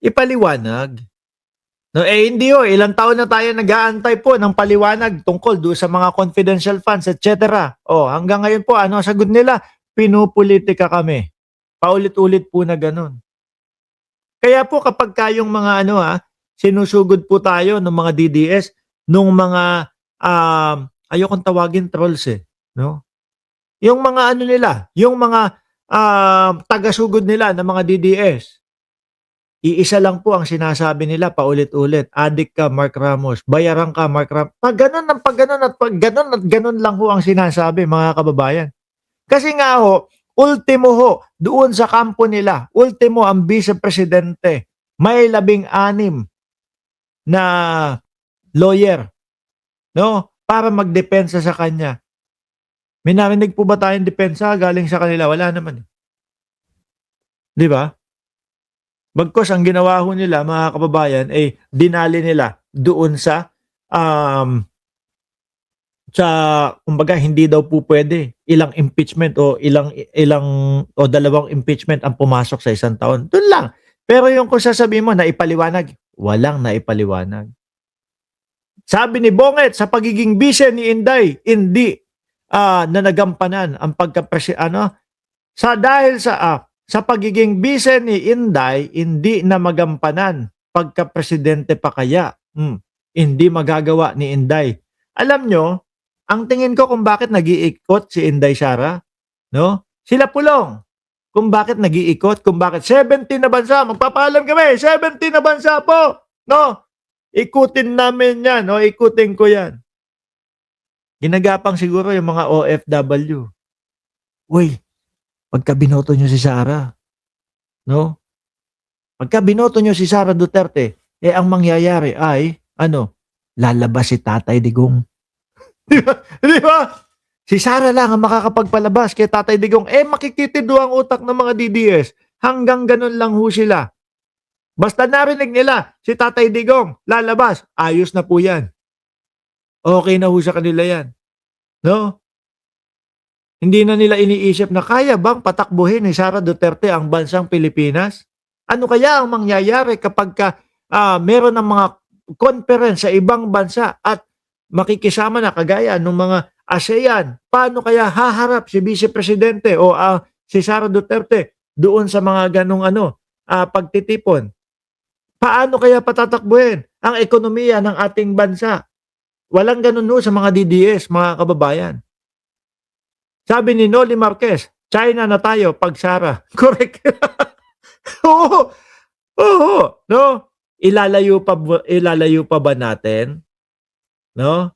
ipaliwanag. No, hindi ilang taon na tayo nag-aantay po ng paliwanag tungkol doon sa mga confidential funds, etc. Hanggang ngayon po, ano ang sagot nila? Pinupolitika kami. Paulit-ulit po na ganun. Kaya po kapag kayong mga sinusugod po tayo ng mga DDS, nung mga, ayokong tawagin trolls no? Yung mga nila, yung mga taga-sugod nila ng mga DDS, iisa lang po ang sinasabi nila paulit-ulit, adik ka Mark Ramos, bayaran ka Mark Ramos. Pag ganun at ganun lang ho ang sinasabi mga kababayan. Kasi nga ultimo doon sa kampo nila, ultimo ang vice-presidente, may 16 na lawyer, no? Para magdepensa sa kanya. May narinig po ba tayong depensa galing sa kanila? Wala naman. Di ba? Bagkos ang ginawa ho nila, mga kababayan, dinali nila doon sa kumbaga hindi daw po pwede ilang impeachment o dalawang impeachment ang pumasok sa isang taon. Doon lang. Pero yung kung sasabihin mo na ipaliwanag, walang naipaliwanag. Sabi ni Bonget sa pagiging bise ni Inday, hindi na nagampanan ang dahil sa pagiging bise ni Inday, hindi na magampanan pagka-presidente pa kaya. Hindi magagawa ni Inday. Alam nyo, ang tingin ko kung bakit nag-iikot si Inday Sara, no? Sila Pulong. Kung bakit nag-iikot, kung bakit 70 na bansa, magpapaalam kami, 70 na bansa po, no? Ikutin namin yan, no? Ikutin ko yan. Ginagapang siguro yung mga OFW. Uy, pagka binoto nyo si Sara, no? Pagka binoto nyo si Sara Duterte, ang mangyayari ay, lalabas si Tatay Digong. Di ba? Si Sara lang ang makakapagpalabas kay Tatay Digong. Makikitido ang utak ng mga DDS. Hanggang ganun lang ho sila. Basta narinig nila, si Tatay Digong, lalabas, ayos na po yan. Okay na ho sa kanila yan. No? Hindi na nila iniisip na kaya bang patakbuhin ni Sara Duterte ang bansang Pilipinas? Ano kaya ang mangyayari kapag meron ng mga conference sa ibang bansa at makikisama na kagaya ng mga ASEAN? Paano kaya haharap si Vice Presidente o si Sara Duterte doon sa mga ganong pagtitipon? Paano kaya patatakbuhin ang ekonomiya ng ating bansa? Walang ganun sa mga DDS, mga kababayan. Sabi ni Noli Marquez, China na tayo pag Sara. Correct. Oo. No? Ilalayo pa ba natin? No?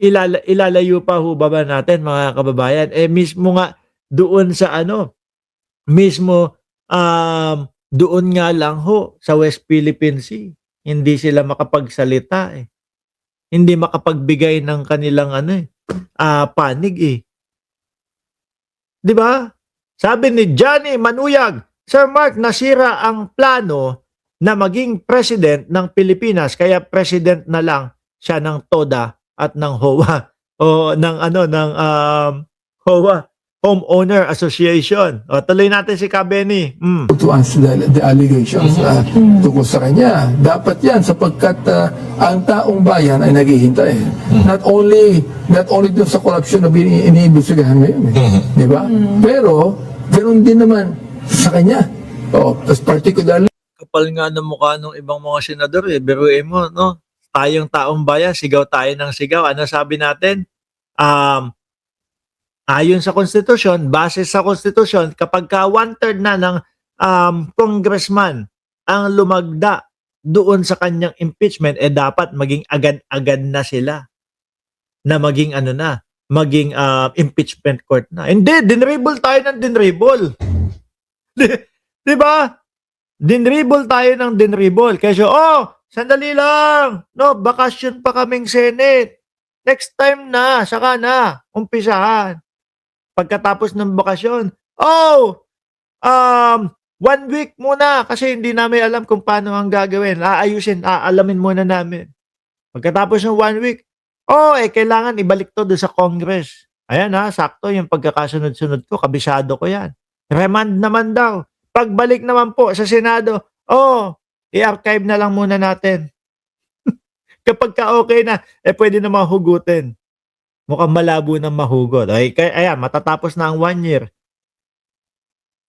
Ilalayo pa ho ba natin, mga kababayan? Mismo nga doon sa mismo doon nga lang ho sa West Philippine Sea, hindi sila makapagsalita Hindi makapagbigay ng kanilang panig 'Di ba? Sabi ni Johnny Manuyag, Sir Mark, nasira ang plano na maging president ng Pilipinas, kaya president na lang siya ng TODA at ng HOA o ng HOA, Homeowner Association. Tuloy natin si Kabeni. To answer the allegations tungkol sa kanya. Dapat yan sapagkat ang taong bayan ay naghihintay. Not only doon sa corruption na iniimbestigahan ngayon. Di ba? Pero, ganoon din naman sa kanya. Tapos particularly, Kapal nga ng mukha ng ibang mga senador biruin mo, no? Tayong taong bayan, sigaw tayo ng sigaw. Ano sabi natin? Ayon sa konstitusyon, base sa konstitusyon, kapag ka 1/3 na ng congressman ang lumagda doon sa kanyang impeachment, dapat maging agad-agad na sila na maging maging impeachment court na. Hindi, dinribble tayo ng dinribble. Di ba? Dinribble tayo ng dinribble. Kasi, sandali lang. No, bakasyon pa kaming Senate. Next time na, saka na, umpisahan. Pagkatapos ng bakasyon, 1 week muna kasi hindi namin alam kung paano ang gagawin. Aalamin muna namin. Pagkatapos ng 1 week, kailangan ibalik to doon sa Congress. Ayan sakto yung pagkakasunod-sunod ko, kabisado ko yan. Remand naman daw. Pagbalik naman po sa Senado, Oo, i-archive na lang muna natin. Kapag ka okay na, pwede na mahugutin. Mukhang malabo ng mahugot. Ay, kaya, ayan, matatapos na ang 1 year.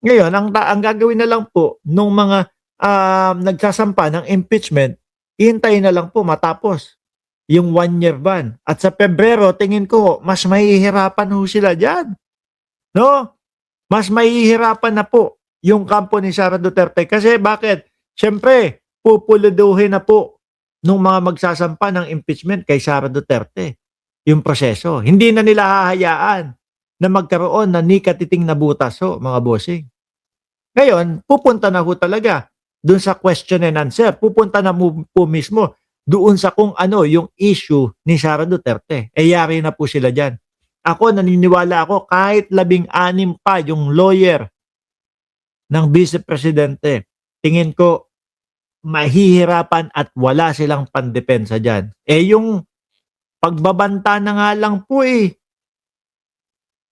Ngayon, ang gagawin na lang po nung mga nagsasampa ng impeachment, hintayin na lang po matapos yung 1 year ban. At sa Pebrero, tingin ko, mas mahihirapan ho sila dyan. No? Mas mahihirapan na po yung kampo ni Sara Duterte. Kasi bakit? Siyempre, pupuluduhin na po nung mga magsasampa ng impeachment kay Sara Duterte yung proseso. Hindi na nila hahayaan na magkaroon na ni katiting na butas ho, mga bossing. Ngayon, pupunta na ho talaga doon sa question and answer. Pupunta na po mismo doon sa kung ano yung issue ni Sara Duterte. Yari na po sila dyan. Ako, naniniwala ako kahit 16 pa yung lawyer ng Vice Presidente, tingin ko mahihirapan at wala silang pandepensa dyan. Yung pagbabanta na nga lang po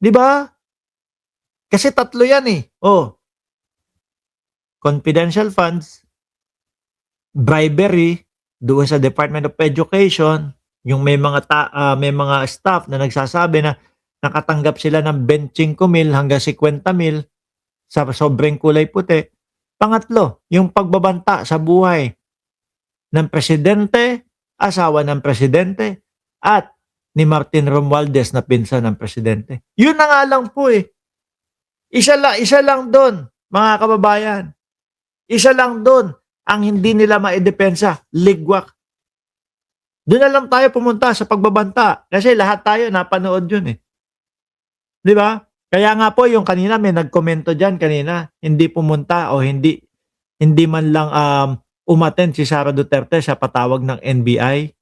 Di ba? Kasi 3 yan confidential funds, bribery, doon sa Department of Education, yung may mga staff na nagsasabi na nakatanggap sila ng 25 mil hanggang 50 mil sa sobrang kulay puti. Pangatlo, yung pagbabanta sa buhay ng presidente, asawa ng presidente, at ni Martin Romualdez na pinsan ng presidente. Yun na nga lang po Isa lang doon, mga kababayan. Isa lang doon ang hindi nila maidepensa, ligwak. Doon na lang tayo pumunta sa pagbabanta kasi lahat tayo napanood yun Di ba? Kaya nga po yung kanina may nagkomento dyan kanina, hindi pumunta o hindi man lang umattend si Sara Duterte sa patawag ng NBI.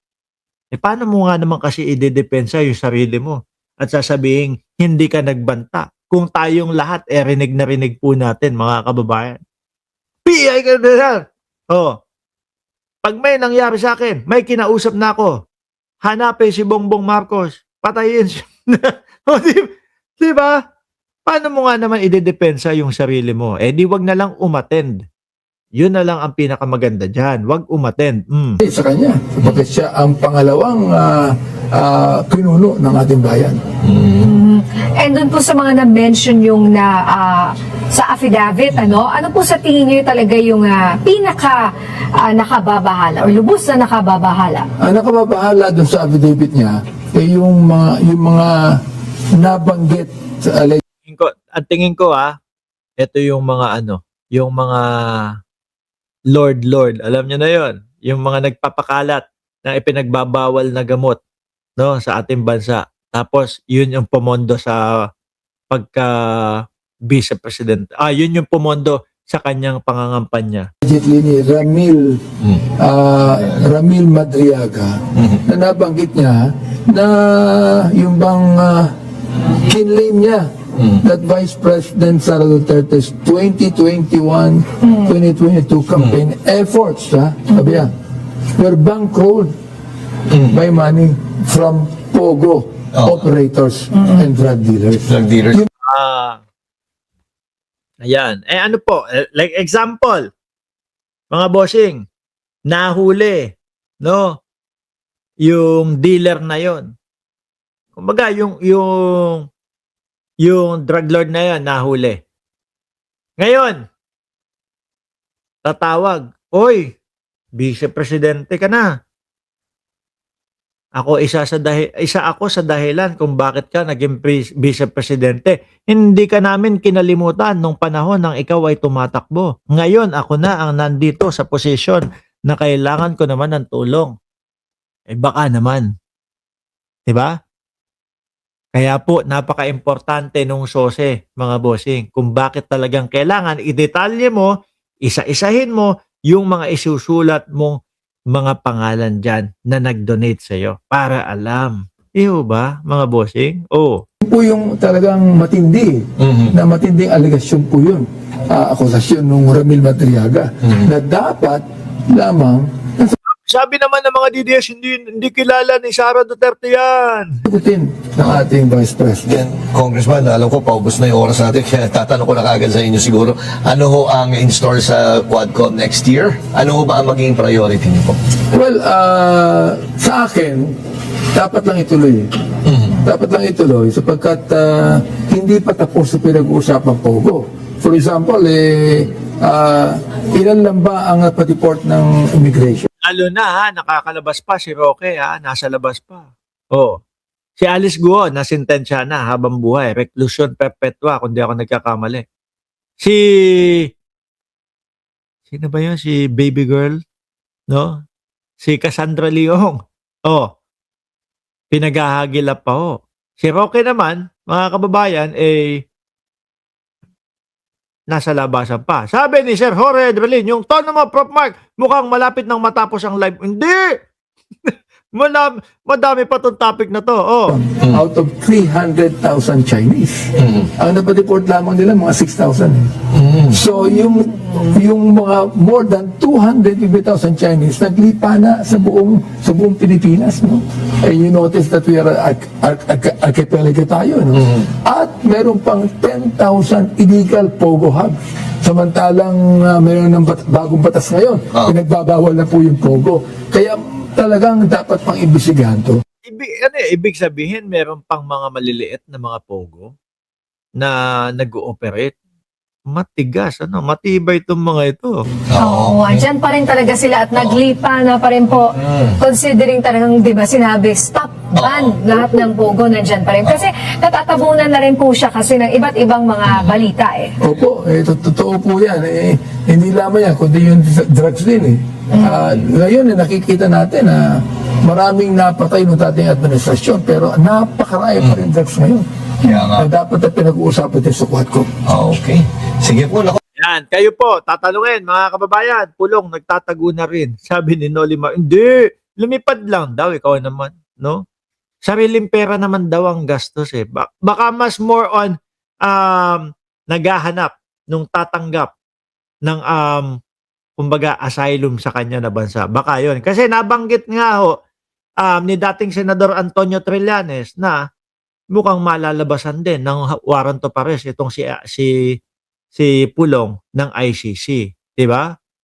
Paano mo nga naman kasi idedepensa yung sarili mo at sasabihin hindi ka nagbanta kung tayong lahat rinig na rinig po natin, mga kababayan. PI ka na yan. Pag may nangyari sa akin, may kinausap na ako. Hanapin si Bongbong Marcos. Patayin siya. Di ba? Paano mo nga naman idedepensa yung sarili mo? Di wag na lang umattend. Yun na lang ang pinakamaganda dyan. Wag umattend. Sa kanya, sapagkat siya ang pangalawang pinuno ng ating bayan. And doon po sa mga na-mention yung sa affidavit, ano po sa tingin niyo talaga yung pinaka nakababahala o lubos na nakababahala? Ang nakababahala doon sa affidavit niya yung mga nabanggit sa At tingin ko ito yung mga yung mga Lord. Alam niyo na yon, yung mga nagpapakalat ng ipinagbabawal na gamot sa ating bansa. Tapos yun yung pumondo sa pagka Vice President. Yun yung pumondo sa kanyang pangangampanya. Ni Ramil Madriaga na nabanggit niya na yung bang kinlaim niya that Vice President Sara Duterte's 2021-2022 campaign efforts, sabi niya, were bankrolled by money from POGO operators and drug dealers. Ayan. Ano po? Like example, mga bossing, nahuli, yung dealer na yon. Kumbaga, yung drug lord na yon, nahuli. Ngayon, tatawag, oy, Vice Presidente ka na. Isa ako sa dahilan kung bakit ka naging Vice Presidente. Hindi ka namin kinalimutan nung panahon nang ikaw ay tumatakbo. Ngayon, ako na ang nandito sa posisyon na kailangan ko naman ng tulong. Baka naman. Diba? Kaya po, napaka-importante nung sose, mga bossing, kung bakit talagang kailangan idetalye mo, isa-isahin mo yung mga isusulat mong mga pangalan dyan na nag-donate sa'yo para alam. Iyo ba, mga bossing? Po yung talagang matindi, na matinding aligasyon po yun. Akusasyon ng Ramil Madriaga na dapat lamang Sabi naman ng mga DDS, hindi kilala ni Sara Duterte yan. Sagutin ng ating Vice President. Congressman, alam ko, paubos na yung oras natin, kaya tatanong ko na kagad sa inyo siguro. Ano ho ang in-store sa Quadcom next year? Ano ho ba ang magiging priority niyo po? Well, sa akin, dapat lang ituloy. Dapat lang ituloy sapagkat hindi pa tapos sa pinag-uusapang Pogo. For example, ilan lang ba ang patiport ng immigration? Lalo na ha, nakakalabas pa si Roque ha, nasa labas pa. Oh. Si Alice Guo, nasintensya na habang buhay. Reclusion perpetua, kung di ako nagkakamali. Sino ba yun? Si baby girl? No? Si Cassandra Leong. Oh. Pinaghahagilap pa ho. Si Roque naman, mga kababayan, nasa labasan pa. Sabi ni Sir Jorge Adrelin, yung tono mo, Prof. Mark, mukhang malapit nang matapos ang live. Hindi! Madami pa tong topic na to. Oh. Out of 300,000 Chinese. Ang napatiport lamang nila mga 6,000. So yung mga more than 250,000 Chinese naglipa na sa buong Pilipinas, no? And you notice that we are archipelago tayo, no? At meron pang 10,000 illegal pogo hubs. Samantalang meron ng bagong batas ngayon, pinagbabawal na po yung pogo. Kaya talagang dapat pang imbisigahan to. Ibig sabihin, meron pang mga maliliit na mga pogo na nag-ooperate. Matigas, matibay itong mga ito. Oo, andyan pa rin talaga sila at naglipa na pa rin po. Considering talagang, di ba, sinabi, stop, ban, lahat ng pogo nandyan pa rin. Kasi natatabunan na rin po siya kasi ng iba't ibang mga balita eh. Opo, totoo po yan. Hindi lamang yan, kundi yung drugs din. Ngayon, nakikita natin na maraming napatay ng dating administrasyon pero napakarami pa rin drugs ngayon. Kaya nga. Na dapat na pinag-uusapan din sa Quadcom. Okay. Sige po, naku. Yan, kayo po, tatanungin, mga kababayan, Pulong, nagtatago na rin. Sabi ni Noli hindi, lumipad lang daw, ikaw naman, no? Sariling pera naman daw ang gastos eh. Baka mas more on naghahanap nung tatanggap ng kumbaga asylum sa kanya na bansa. Baka yon. Kasi nabanggit nga ho ni dating Senador Antonio Trillanes na mukhang malalabasan din ng warrant of arrest itong si Pulong ng ICC, 'di ba?